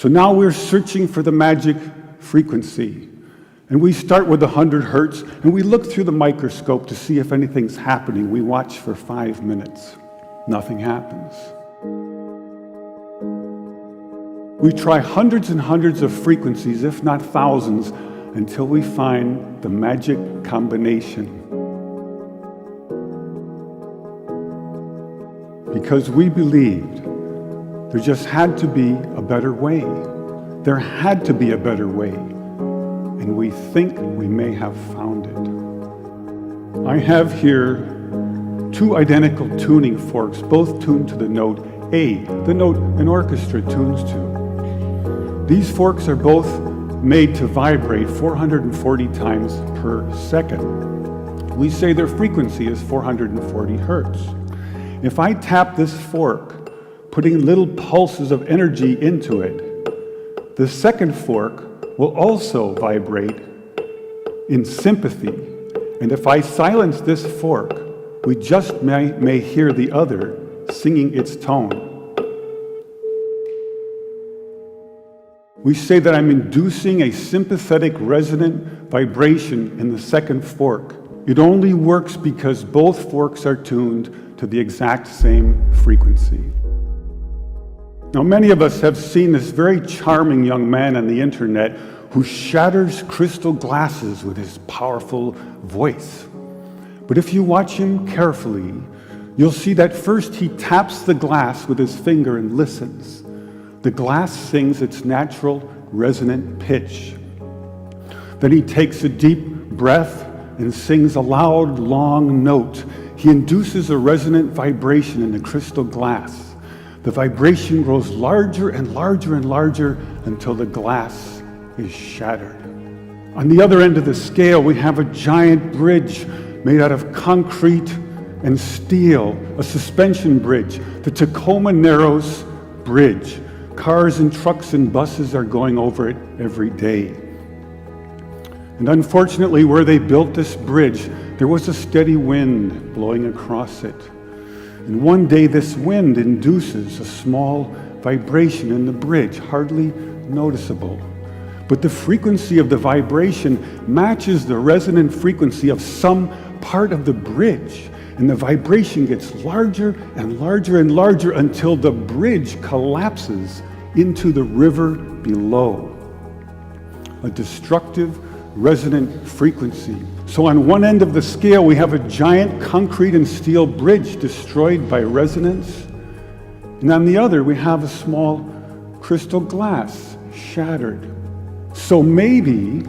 So now we're searching for the magic frequency. And we start with 100 hertz, and we look through the microscope to see if anything's happening. We watch for 5 minutes. Nothing happens. We try hundreds and hundreds of frequencies, if not thousands, until we find the magic combination. Because we believed there just had to be a better way. There had to be a better way. And we think we may have found it. I have here 2 identical tuning forks, both tuned to the note A, the note an orchestra tunes to. These forks are both made to vibrate 440 times per second. We say their frequency is 440 hertz. If I tap this fork, putting little pulses of energy into it, the second fork will also vibrate in sympathy. And if I silence this fork, we just may hear the other singing its tone. We say that I'm inducing a sympathetic resonant vibration in the second fork. It only works because both forks are tuned to the exact same frequency. Now, many of us have seen this very charming young man on the internet who shatters crystal glasses with his powerful voice. But if you watch him carefully, you'll see that first he taps the glass with his finger and listens. The glass sings its natural resonant pitch. Then he takes a deep breath and sings a loud, long note. He induces a resonant vibration in the crystal glass. The vibration grows larger and larger and larger until the glass is shattered. On the other end of the scale, we have a giant bridge made out of concrete and steel, a suspension bridge, the Tacoma Narrows Bridge. Cars and trucks and buses are going over it every day. And unfortunately, where they built this bridge, there was a steady wind blowing across it. And one day this wind induces a small vibration in the bridge, hardly noticeable. But the frequency of the vibration matches the resonant frequency of some part of the bridge. And the vibration gets larger and larger and larger until the bridge collapses into the river below. A destructive resonant frequency. So on one end of the scale, we have a giant concrete and steel bridge destroyed by resonance. And on the other, we have a small crystal glass shattered. So maybe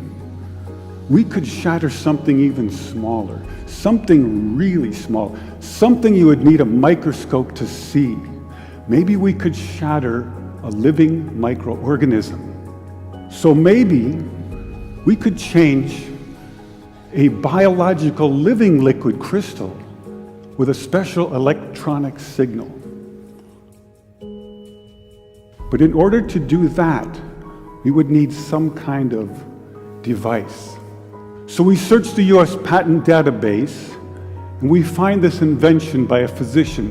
we could shatter something even smaller, something really small, something you would need a microscope to see. Maybe we could shatter a living microorganism. So maybe we could change a biological living liquid crystal with a special electronic signal. But in order to do that, we would need some kind of device. So we search the US patent database, and we find this invention by a physician,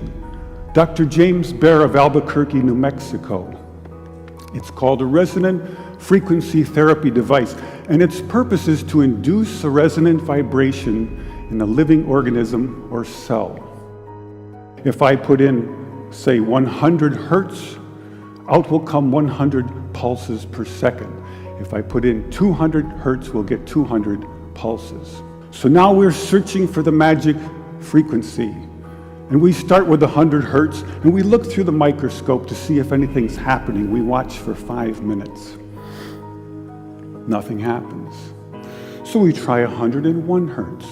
Dr. James Bear of Albuquerque, New Mexico. It's called a resonant frequency therapy device, and its purpose is to induce a resonant vibration in a living organism or cell. If I put in, say, 100 hertz, out will come 100 pulses per second. If I put in 200 hertz, we'll get 200 pulses. So now we're searching for the magic frequency. And we start with 100 hertz, and we look through the microscope to see if anything's happening. We watch for 5 minutes. Nothing happens. So we try 101 hertz.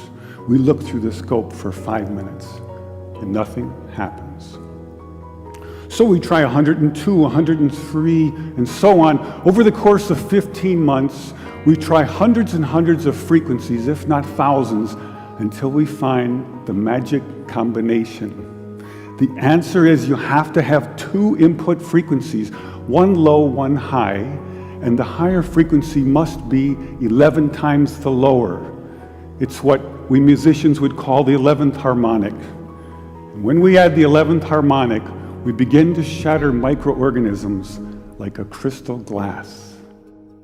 We look through the scope for 5 minutes, and nothing happens. So we try 102, 103, and so on. Over the course of 15 months, we try hundreds and hundreds of frequencies, if not thousands, until we find the magic combination. The answer is you have to have 2 input frequencies, one low, one high, and the higher frequency must be 11 times the lower. It's what we musicians would call the 11th harmonic. And when we add the 11th harmonic, we begin to shatter microorganisms like a crystal glass.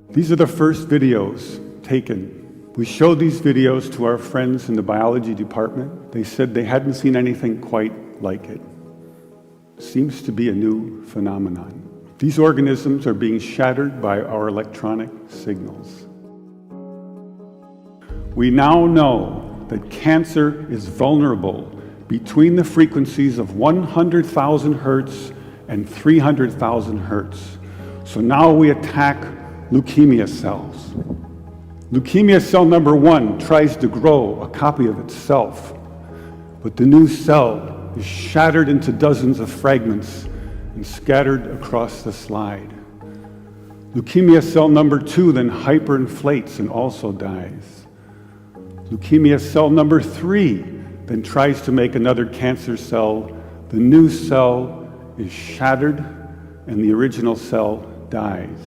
These are the first videos taken. We showed these videos to our friends in the biology department. They said they hadn't seen anything quite like it. Seems to be a new phenomenon. These organisms are being shattered by our electronic signals. We now know that cancer is vulnerable between the frequencies of 100,000 hertz and 300,000 hertz. So now we attack leukemia cells. Leukemia cell number 1 tries to grow a copy of itself, but the new cell is shattered into dozens of fragments and scattered across the slide. Leukemia cell number 2 then hyperinflates and also dies. Leukemia cell number 3 then tries to make another cancer cell. The new cell is shattered and the original cell dies.